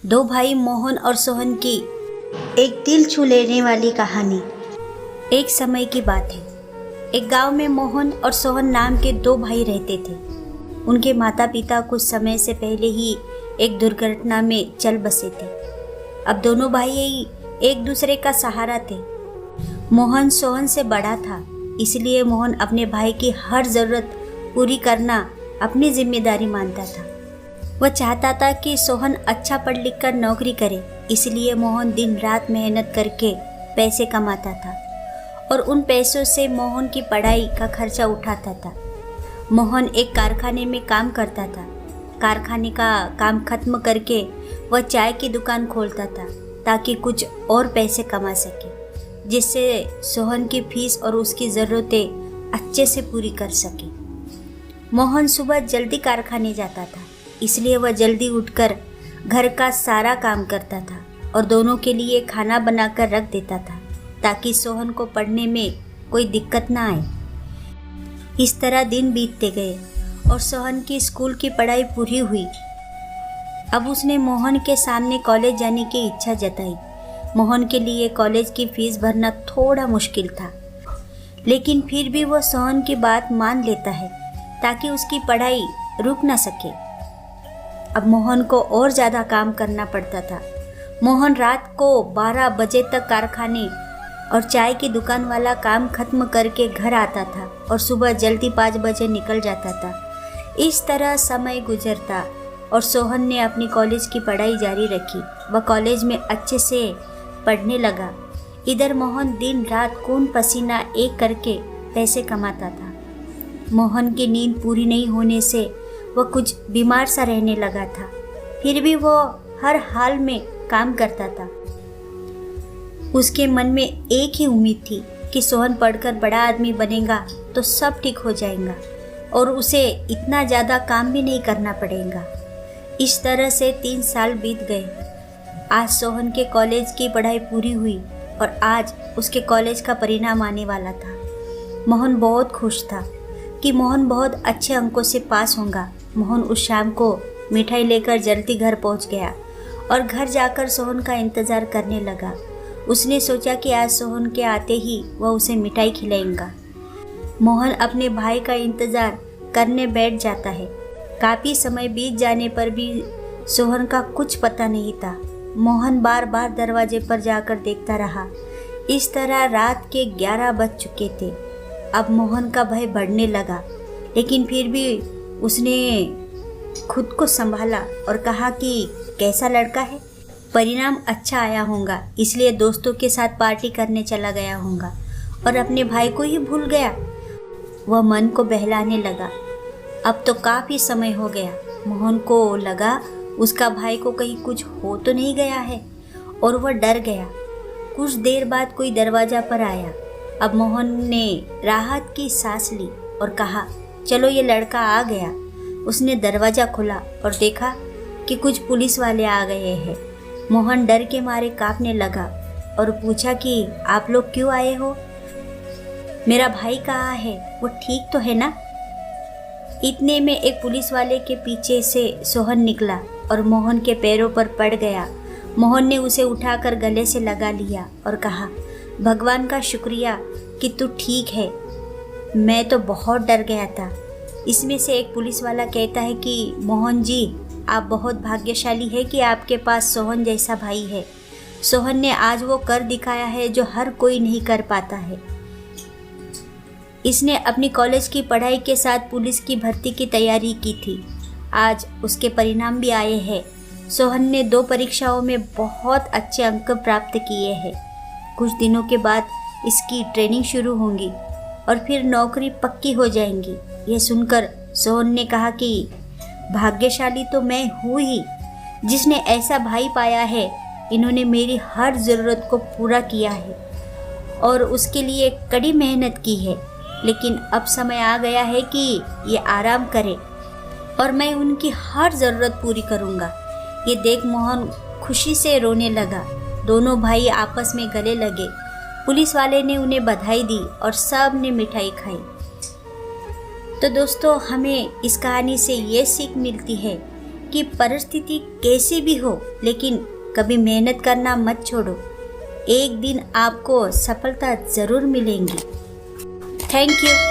दो भाई मोहन और सोहन की एक दिल छू लेने वाली कहानी। एक समय की बात है। एक गांव में मोहन और सोहन नाम के दो भाई रहते थे। उनके माता पिता कुछ समय से पहले ही एक दुर्घटना में चल बसे थे। अब दोनों भाई एक दूसरे का सहारा थे। मोहन सोहन से बड़ा था, इसलिए मोहन अपने भाई की हर ज़रूरत पूरी करना अपनी जिम्मेदारी मानता था। वह चाहता था कि सोहन अच्छा पढ़ लिख कर नौकरी करे, इसलिए मोहन दिन रात मेहनत करके पैसे कमाता था और उन पैसों से मोहन की पढ़ाई का खर्चा उठाता था। मोहन एक कारखाने में काम करता था। कारखाने का काम खत्म करके वह चाय की दुकान खोलता था ताकि कुछ और पैसे कमा सके, जिससे सोहन की फीस और उसकी ज़रूरतें अच्छे से पूरी कर सके। मोहन सुबह जल्दी कारखाने जाता था, इसलिए वह जल्दी उठकर घर का सारा काम करता था और दोनों के लिए खाना बनाकर रख देता था ताकि सोहन को पढ़ने में कोई दिक्कत ना आए। इस तरह दिन बीतते गए और सोहन की स्कूल की पढ़ाई पूरी हुई। अब उसने मोहन के सामने कॉलेज जाने की इच्छा जताई। मोहन के लिए कॉलेज की फीस भरना थोड़ा मुश्किल था, लेकिन फिर भी वह सोहन की बात मान लेता है ताकि उसकी पढ़ाई रुक ना सके। अब मोहन को और ज़्यादा काम करना पड़ता था। मोहन रात को 12 बजे तक कारखाने और चाय की दुकान वाला काम खत्म करके घर आता था और सुबह जल्दी 5 बजे निकल जाता था। इस तरह समय गुजरता और सोहन ने अपनी कॉलेज की पढ़ाई जारी रखी। वह कॉलेज में अच्छे से पढ़ने लगा। इधर मोहन दिन रात खून पसीना एक करके पैसे कमाता था। मोहन की नींद पूरी नहीं होने से वह कुछ बीमार सा रहने लगा था, फिर भी वह हर हाल में काम करता था। उसके मन में एक ही उम्मीद थी कि सोहन पढ़कर बड़ा आदमी बनेगा तो सब ठीक हो जाएगा और उसे इतना ज़्यादा काम भी नहीं करना पड़ेगा। इस तरह से 3 साल बीत गए। आज सोहन के कॉलेज की पढ़ाई पूरी हुई और आज उसके कॉलेज का परिणाम आने वाला था। मोहन बहुत खुश था कि मोहन बहुत अच्छे अंकों से पास होगा। मोहन उस शाम को मिठाई लेकर जल्दी घर पहुंच गया और घर जाकर सोहन का इंतज़ार करने लगा। उसने सोचा कि आज सोहन के आते ही वह उसे मिठाई खिलाएगा। मोहन अपने भाई का इंतज़ार करने बैठ जाता है। काफ़ी समय बीत जाने पर भी सोहन का कुछ पता नहीं था। मोहन बार बार दरवाजे पर जाकर देखता रहा। इस तरह रात के 11 बज चुके थे। अब मोहन का भय बढ़ने लगा, लेकिन फिर भी उसने खुद को संभाला और कहा कि कैसा लड़का है, परिणाम अच्छा आया होगा, इसलिए दोस्तों के साथ पार्टी करने चला गया होगा और अपने भाई को ही भूल गया। वह मन को बहलाने लगा। अब तो काफ़ी समय हो गया। मोहन को लगा उसका भाई को कहीं कुछ हो तो नहीं गया है और वह डर गया। कुछ देर बाद कोई दरवाज़ा पर आया। अब मोहन ने राहत की सांस ली और कहा, चलो ये लड़का आ गया। उसने दरवाज़ा खोला और देखा कि कुछ पुलिस वाले आ गए हैं। मोहन डर के मारे कांपने लगा और पूछा कि आप लोग क्यों आए हो? मेरा भाई कहाँ है? वो ठीक तो है ना? इतने में एक पुलिस वाले के पीछे से सोहन निकला और मोहन के पैरों पर पड़ गया। मोहन ने उसे उठाकर गले से लगा लिया और कहा, भगवान का शुक्रिया कि तू ठीक है, मैं तो बहुत डर गया था। इसमें से एक पुलिस वाला कहता है कि मोहन जी, आप बहुत भाग्यशाली है कि आपके पास सोहन जैसा भाई है। सोहन ने आज वो कर दिखाया है जो हर कोई नहीं कर पाता है। इसने अपनी कॉलेज की पढ़ाई के साथ पुलिस की भर्ती की तैयारी की थी। आज उसके परिणाम भी आए हैं। सोहन ने 2 परीक्षाओं में बहुत अच्छे अंक प्राप्त किए हैं। कुछ दिनों के बाद इसकी ट्रेनिंग शुरू होगी और फिर नौकरी पक्की हो जाएंगी। यह सुनकर सोहन ने कहा कि भाग्यशाली तो मैं हूँ ही, जिसने ऐसा भाई पाया है। इन्होंने मेरी हर ज़रूरत को पूरा किया है और उसके लिए कड़ी मेहनत की है, लेकिन अब समय आ गया है कि ये आराम करें और मैं उनकी हर ज़रूरत पूरी करूँगा। ये देख मोहन खुशी से रोने लगा। दोनों भाई आपस में गले लगे। पुलिस वाले ने उन्हें बधाई दी और सब ने मिठाई खाई। तो दोस्तों, हमें इस कहानी से ये सीख मिलती है की परिस्थिति कैसी भी हो, लेकिन कभी मेहनत करना मत छोड़ो। एक दिन आपको सफलता ज़रूर मिलेंगी। Thank you.